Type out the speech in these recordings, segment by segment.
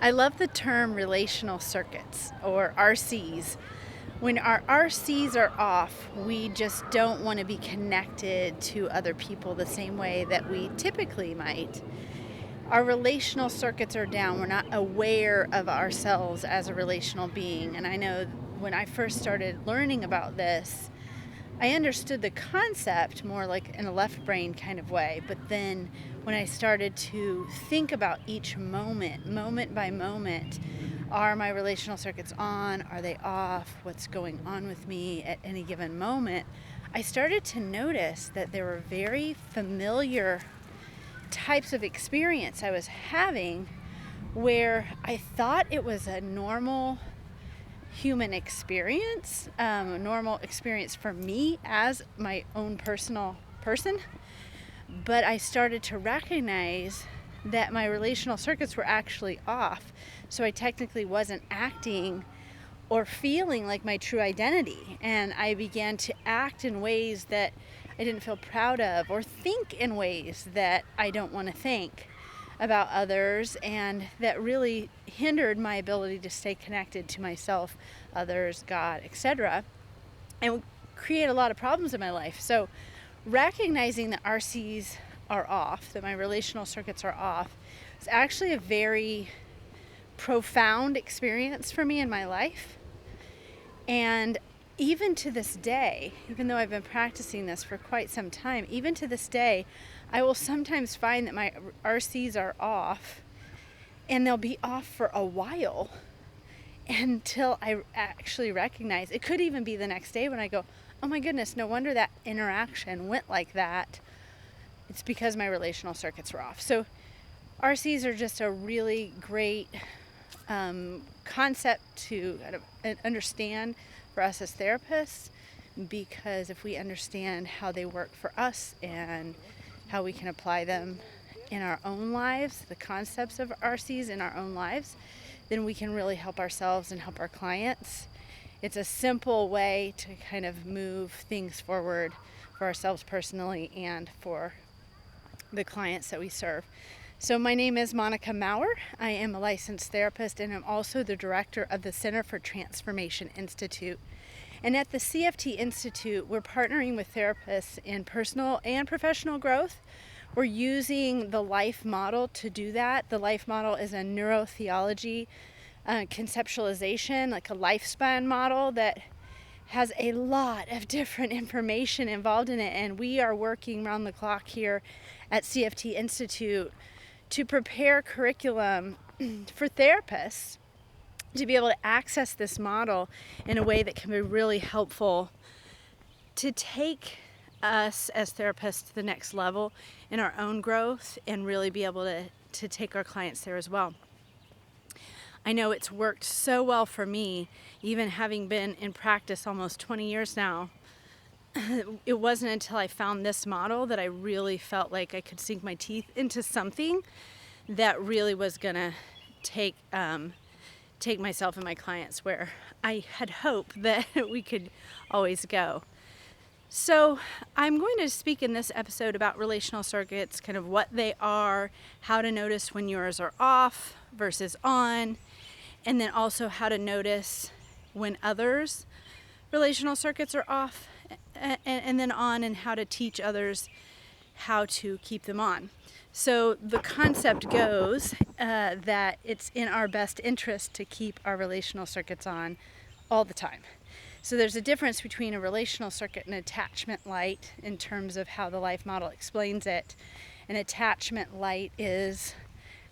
I love the term relational circuits or RCs. When our RCs are off, we just don't want to be connected to other people the same way that we typically might. Our relational circuits are down. We're not aware of ourselves as a relational being. And I know when I first started learning about this, I understood the concept more like in a left brain kind of way, but then when I started to think about each moment by moment, are my relational circuits on? Are they off? What's going on with me at any given moment? I started to notice that there were very familiar types of experience I was having where I thought it was a normal human experience, a normal experience for me as my own personal person. But I started to recognize that my relational circuits were actually off. So I technically wasn't acting or feeling like my true identity. And I began to act in ways that I didn't feel proud of, or think in ways that I don't want to think about others, and that really hindered my ability to stay connected to myself, others, God, etc., and would create a lot of problems in my life. So recognizing that RCs are off, that my relational circuits are off, is actually a very profound experience for me in my life. And even to this day, even though I've been practicing this for quite some time, even to this day, I will sometimes find that my RCs are off, and they'll be off for a while until I actually recognize. It could even be the next day when I go, oh my goodness, no wonder that interaction went like that. It's because my relational circuits were off. So RCs are just a really great concept to understand for us as therapists, because if we understand how they work for us and how we can apply them in our own lives, the concepts of RCs in our own lives, then we can really help ourselves and help our clients. It's a simple way to kind of move things forward for ourselves personally and for the clients that we serve. So my name is Monica Mouer. I am a licensed therapist, and I'm also the director of the Center for Transformation Institute. And at the CFT Institute, we're partnering with therapists in personal and professional growth. We're using the life model to do that. The life model is a neurotheology conceptualization, like a lifespan model that has a lot of different information involved in it. And we are working around the clock here at CFT Institute to prepare curriculum for therapists to be able to access this model in a way that can be really helpful to take us as therapists to the next level in our own growth, and really be able to take our clients there as well. I know it's worked so well for me, even having been in practice almost 20 years now. It wasn't until I found this model that I really felt like I could sink my teeth into something that really was going to take myself and my clients where I had hoped that we could always go. So I'm going to speak in this episode about relational circuits, kind of what they are, how to notice when yours are off versus on, and then also how to notice when others' relational circuits are off and then on, and how to teach others how to keep them on. So the concept goes that it's in our best interest to keep our relational circuits on all the time. So there's a difference between a relational circuit and attachment light in terms of how the life model explains it. An attachment light is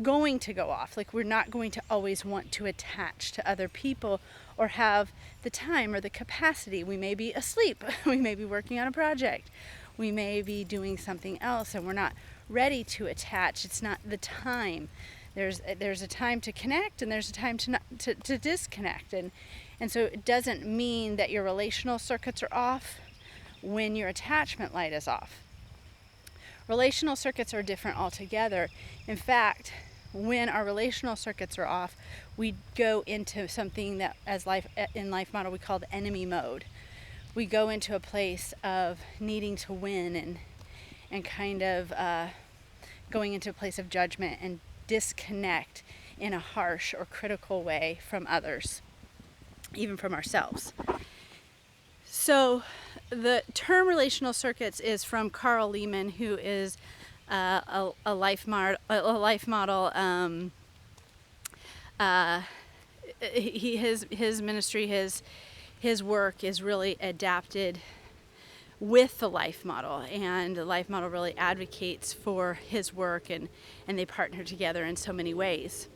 going to go off. Like, we're not going to always want to attach to other people or have the time or the capacity. We may be asleep. We may be working on a project. We may be doing something else and we're not ready to attach. It's not the time. There's a time to connect, and there's a time to disconnect. And so it doesn't mean that your relational circuits are off when your attachment light is off. Relational circuits are different altogether. In fact, when our relational circuits are off, we go into something that in life model we call the enemy mode. We go into a place of needing to win and kind of going into a place of judgment and disconnect in a harsh or critical way from others, even from ourselves. So the term relational circuits is from Carl Lehman, who is a life model. His ministry, his work is really adapted with the life model, and the life model really advocates for his work, and they partner together in so many ways.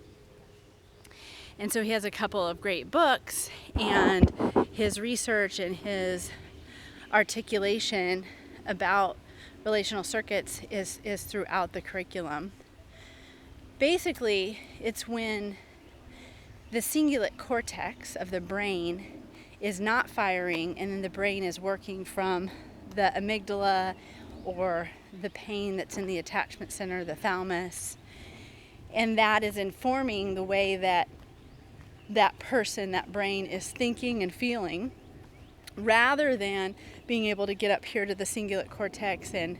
And so he has a couple of great books, and his research and his articulation about relational circuits is throughout the curriculum. Basically, it's when the cingulate cortex of the brain is not firing, and then the brain is working from the amygdala or the pain that's in the attachment center, the thalamus, and that is informing the way that person, that brain, is thinking and feeling, rather than being able to get up here to the cingulate cortex and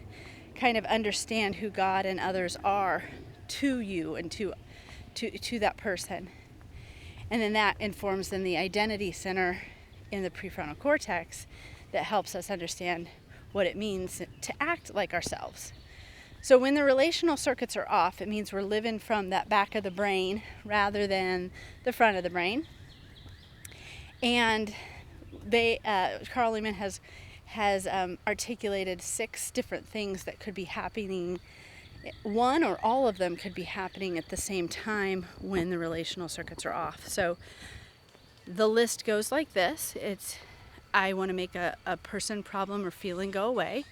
kind of understand who God and others are to you and to that person. And then that informs then the identity center in the prefrontal cortex that helps us understand what it means to act like ourselves. So when the relational circuits are off, it means we're living from that back of the brain rather than the front of the brain. And Carl Lehman has articulated 6 different things that could be happening. One or all of them could be happening at the same time when the relational circuits are off. So the list goes like this. It's, I want to make a person, problem, or feeling go away.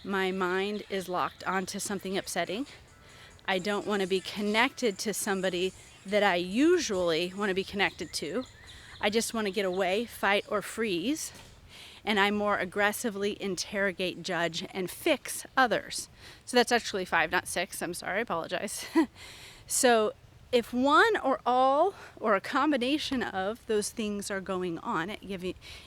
My mind is locked onto something upsetting. I don't want to be connected to somebody that I usually want to be connected to. I just want to get away, fight, or freeze. And I more aggressively interrogate, judge, and fix others. So that's actually 5, not 6. I'm sorry, I apologize. So if one or all or a combination of those things are going on at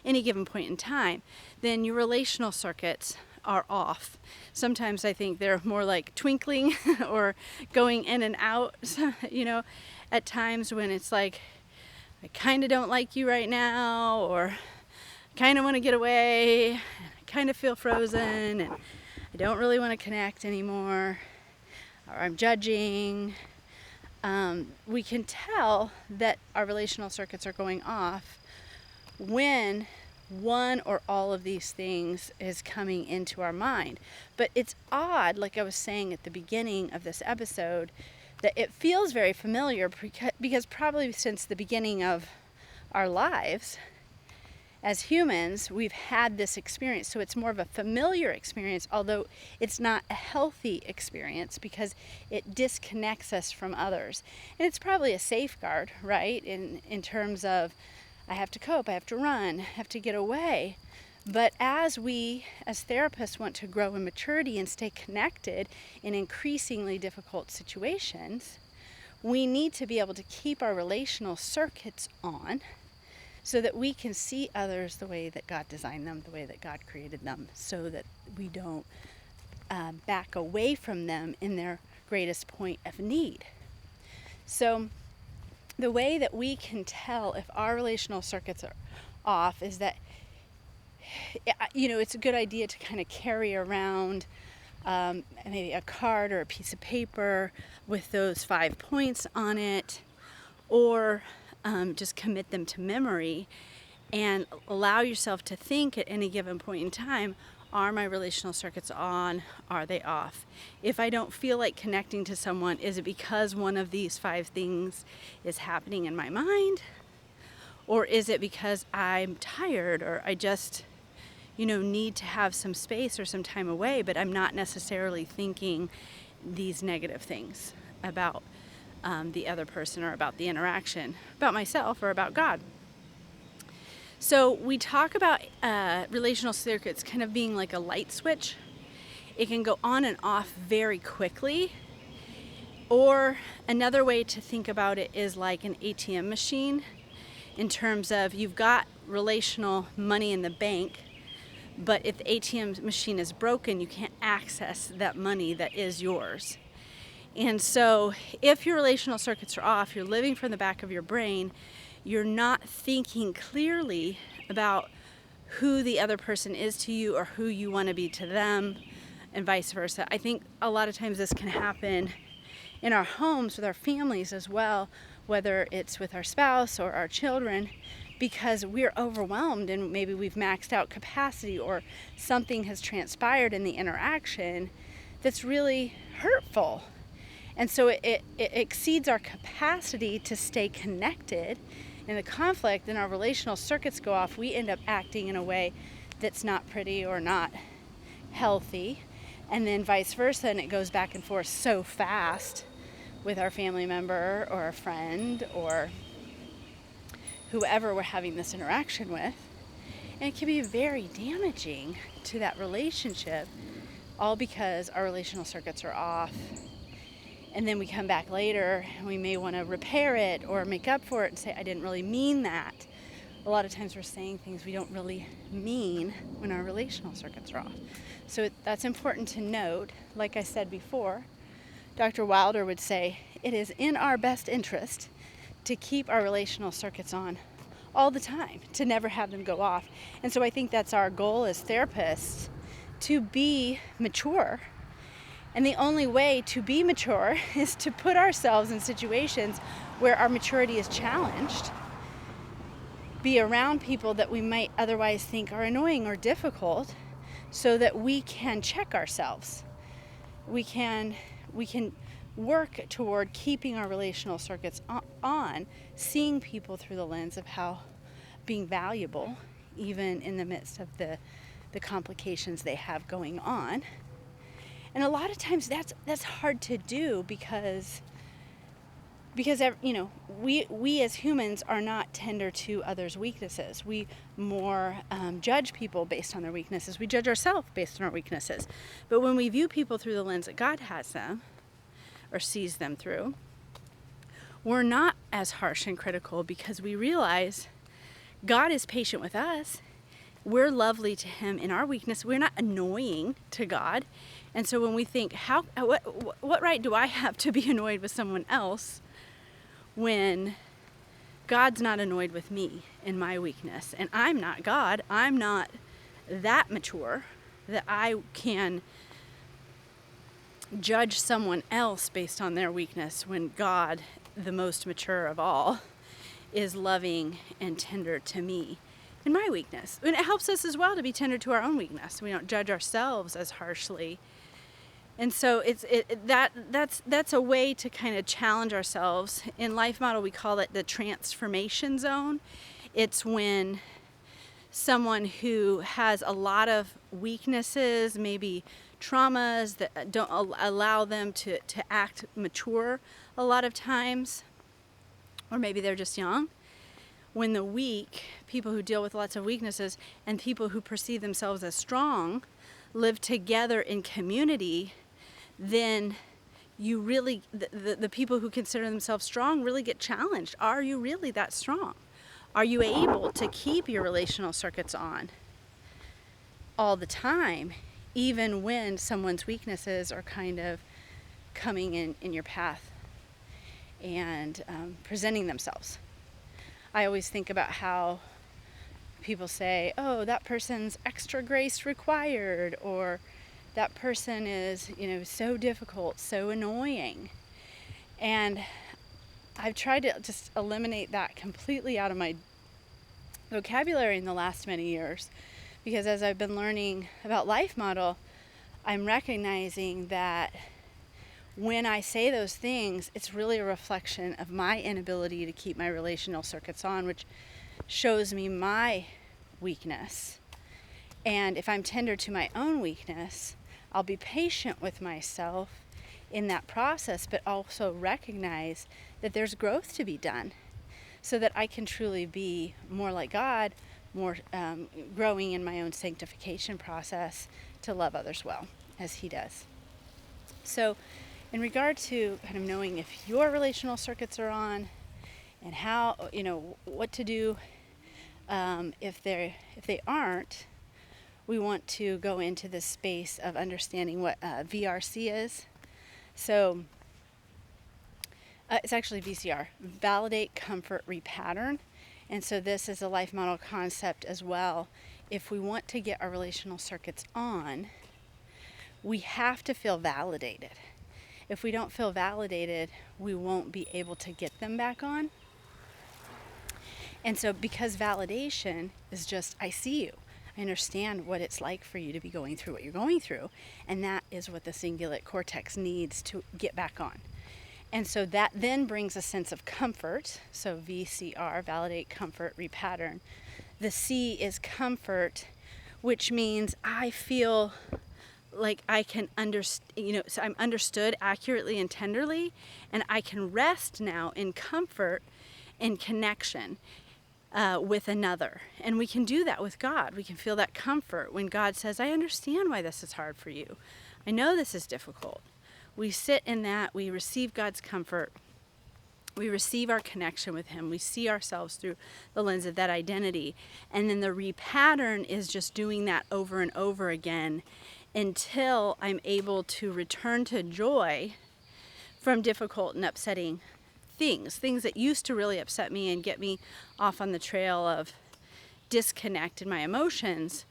any given point in time, then your relational circuits are off. Sometimes I think they're more like twinkling or going in and out, at times when it's like, I kind of don't like you right now, or kind of want to get away, I kind of feel frozen, and I don't really want to connect anymore, or I'm judging. We can tell that our relational circuits are going off when one or all of these things is coming into our mind. But it's odd, like I was saying at the beginning of this episode, that it feels very familiar because probably since the beginning of our lives as humans, we've had this experience. So it's more of a familiar experience, although it's not a healthy experience because it disconnects us from others. And it's probably a safeguard, right? In terms of, I have to cope, I have to run, I have to get away. But as we, as therapists, want to grow in maturity and stay connected in increasingly difficult situations, we need to be able to keep our relational circuits on so that we can see others the way that God designed them, the way that God created them, so that we don't back away from them in their greatest point of need. So the way that we can tell if our relational circuits are off is that, it's a good idea to kind of carry around maybe a card or a piece of paper with those 5 points on it, or just commit them to memory and allow yourself to think at any given point in time, are my relational circuits on? Are they off? If I don't feel like connecting to someone, is it because one of these 5 things is happening in my mind? Or is it because I'm tired, or I just, need to have some space or some time away, but I'm not necessarily thinking these negative things about the other person, or about the interaction, about myself, or about God? So we talk about relational circuits kind of being like a light switch. It can go on and off very quickly. Or another way to think about it is like an ATM machine, in terms of you've got relational money in the bank, but if the ATM machine is broken, you can't access that money that is yours. And so if your relational circuits are off, you're living from the back of your brain, you're not thinking clearly about who the other person is to you or who you want to be to them, and vice versa. I think a lot of times this can happen in our homes with our families as well, whether it's with our spouse or our children, because we're overwhelmed and maybe we've maxed out capacity or something has transpired in the interaction that's really hurtful. And so it exceeds our capacity to stay connected. In the conflict, and our relational circuits go off, we end up acting in a way that's not pretty or not healthy. And then vice versa, and it goes back and forth so fast with our family member or a friend or whoever we're having this interaction with. And it can be very damaging to that relationship, all because our relational circuits are off. And then we come back later and we may want to repair it or make up for it and say, I didn't really mean that. A lot of times we're saying things we don't really mean when our relational circuits are off. So that's important to note. Like I said before, Dr. Wilder would say, it is in our best interest to keep our relational circuits on all the time, to never have them go off. And so I think that's our goal as therapists, to be mature. And the only way to be mature is to put ourselves in situations where our maturity is challenged, be around people that we might otherwise think are annoying or difficult, so that we can check ourselves. We can work toward keeping our relational circuits on, seeing people through the lens of how being valuable, even in the midst of the complications they have going on. And a lot of times that's hard to do because we as humans are not tender to others' weaknesses. We more judge people based on their weaknesses. We judge ourselves based on our weaknesses. But when we view people through the lens that God has them or sees them through, we're not as harsh and critical because we realize God is patient with us. We're lovely to Him in our weakness. We're not annoying to God. And so when we think, what right do I have to be annoyed with someone else when God's not annoyed with me in my weakness? And I'm not God. I'm not that mature that I can judge someone else based on their weakness when God, the most mature of all, is loving and tender to me in my weakness. And it helps us as well to be tender to our own weakness. We don't judge ourselves as harshly. And so that's a way to kind of challenge ourselves. In Life Model, we call it the transformation zone. It's when someone who has a lot of weaknesses, maybe traumas that don't allow them to act mature a lot of times, or maybe they're just young. When the weak, people who deal with lots of weaknesses, and people who perceive themselves as strong live together in community, then you really, the people who consider themselves strong really get challenged. Are you really that strong? Are you able to keep your relational circuits on all the time, even when someone's weaknesses are kind of coming in your path and presenting themselves? I always think about how people say, oh, that person's extra grace required, or that person is, so difficult, so annoying. And I've tried to just eliminate that completely out of my vocabulary in the last many years, because as I've been learning about Life Model, I'm recognizing that when I say those things, it's really a reflection of my inability to keep my relational circuits on, which shows me my weakness. And if I'm tender to my own weakness, I'll be patient with myself in that process, but also recognize that there's growth to be done so that I can truly be more like God, more growing in my own sanctification process to love others well as He does. So in regard to kind of knowing if your relational circuits are on and how, what to do if they aren't, we want to go into this space of understanding what VRC is. So It's actually VCR, validate, comfort, repattern. And so this is a life model concept as well. If we want to get our relational circuits on, we have to feel validated. If we don't feel validated, we won't be able to get them back on. And so because validation is just, I see you. I understand what it's like for you to be going through what you're going through. And that is what the cingulate cortex needs to get back on. And so that then brings a sense of comfort. So VCR, validate, comfort, repattern. The C is comfort, which means I feel like I can understand, so I'm understood accurately and tenderly, and I can rest now in comfort and connection with another. And we can do that with God. We can feel that comfort when God says, I understand why this is hard for you. I know this is difficult. We sit in that, we receive God's comfort, we receive our connection with Him, we see ourselves through the lens of that identity. And then the repattern is just doing that over and over again until I'm able to return to joy from difficult and upsetting things that used to really upset me and get me off on the trail of disconnect in my emotions.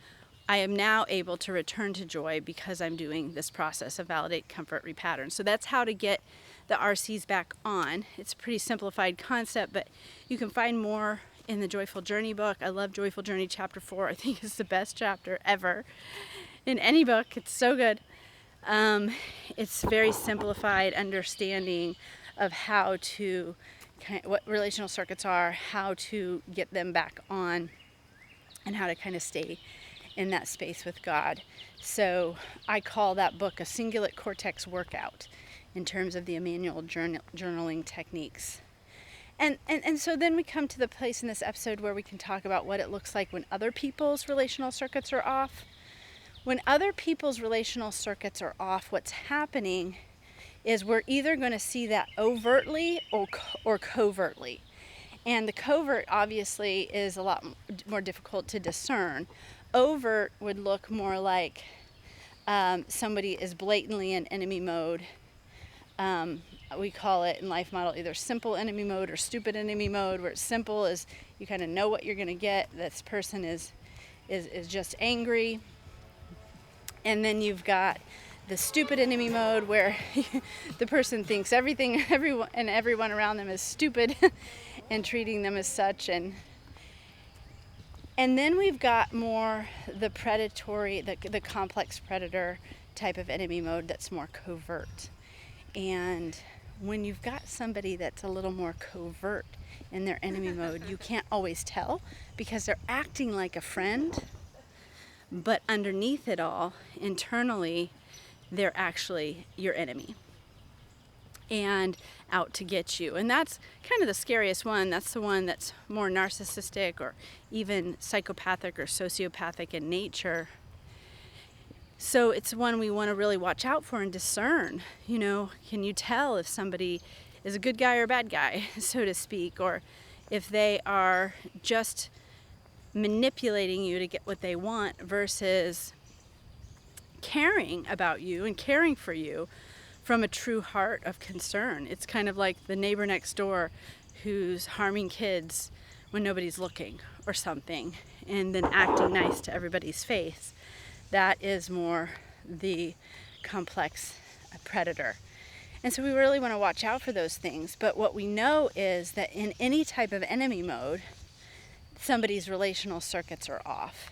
I am now able to return to joy because I'm doing this process of validate, comfort, repattern. So that's how to get the RCs back on. It's a pretty simplified concept, but you can find more in the Joyful Journey book. I love Joyful Journey chapter 4. I think it's the best chapter ever in any book. It's so good. It's very simplified understanding of how to, what relational circuits are, how to get them back on, and how to kind of stay in that space with God. So I call that book a cingulate cortex workout in terms of the Emmanuel journaling techniques. And so then we come to the place in this episode where we can talk about what it looks like when other people's relational circuits are off. When other people's relational circuits are off, what's happening is we're either going to see that overtly or covertly. And the covert obviously is a lot more difficult to discern. Overt would look more like somebody is blatantly in enemy mode. We call it in life model either simple enemy mode or stupid enemy mode, where it's simple is you kind of know what you're going to get. This person is just angry. And then you've got the stupid enemy mode where the person thinks everyone around them is stupid and treating them as such. And then we've got more the predatory, the complex predator type of enemy mode that's more covert. And when you've got somebody that's a little more covert in their enemy mode, you can't always tell because they're acting like a friend, but underneath it all, internally, they're actually your enemy and out to get you. And that's kind of the scariest one. That's the one that's more narcissistic or even psychopathic or sociopathic in nature. So it's one we want to really watch out for and discern. Can you tell if somebody is a good guy or a bad guy, so to speak, or if they are just manipulating you to get what they want versus caring about you and caring for you from a true heart of concern. It's kind of like the neighbor next door who's harming kids when nobody's looking or something, and then acting nice to everybody's face. That is more the complex predator. And so we really want to watch out for those things. But what we know is that in any type of enemy mode, somebody's relational circuits are off.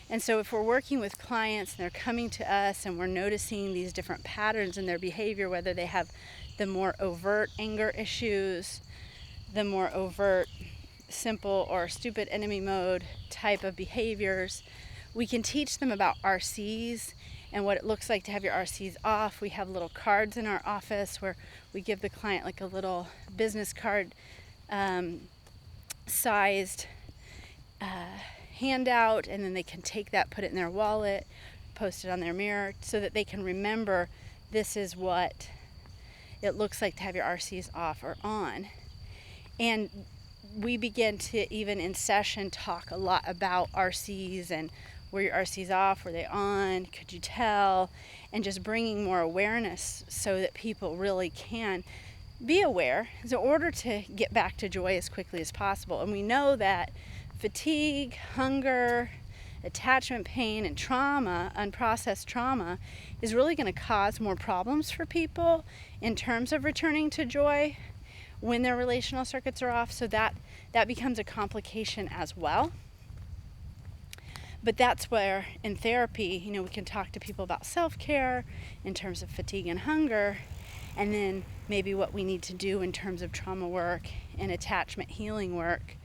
And so if we're working with clients and they're coming to us and we're noticing these different patterns in their behavior, whether they have the more overt anger issues, the more overt simple or stupid enemy mode type of behaviors, we can teach them about RCs and what it looks like to have your RCs off. We have little cards in our office where we give the client like a little business card sized handout, and then they can take that, put it in their wallet, post it on their mirror so that they can remember this is what it looks like to have your RCs off or on. And we begin to, even in session, talk a lot about RCs and were your RCs off, were they on, could you tell, and just bringing more awareness so that people really can be aware is in order to get back to joy as quickly as possible. And we know that fatigue, hunger, attachment pain, and trauma, unprocessed trauma, is really going to cause more problems for people in terms of returning to joy when their relational circuits are off. So that becomes a complication as well. But that's where in therapy, we can talk to people about self-care in terms of fatigue and hunger, and then maybe what we need to do in terms of trauma work and attachment healing work,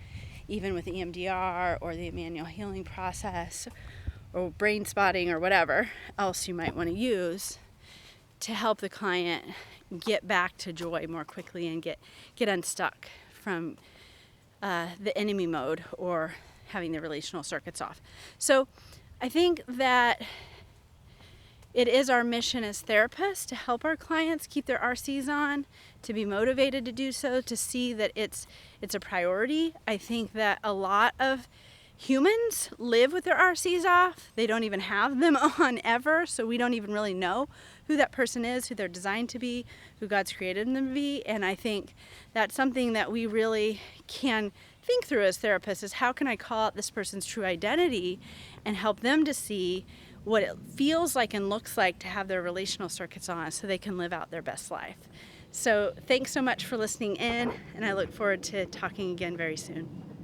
even with EMDR or the manual healing process or brain spotting or whatever else you might want to use to help the client get back to joy more quickly and get unstuck from the enemy mode or having the relational circuits off. So I think that it is our mission as therapists to help our clients keep their RCs on, to be motivated to do so, to see that it's a priority. I think that a lot of humans live with their RCs off. They don't even have them on ever, so we don't even really know who that person is, who they're designed to be, who God's created them to be. And I think that's something that we really can think through as therapists, is how can I call out this person's true identity and help them to see what it feels like and looks like to have their relational circuits on so they can live out their best life. So thanks so much for listening in, and I look forward to talking again very soon.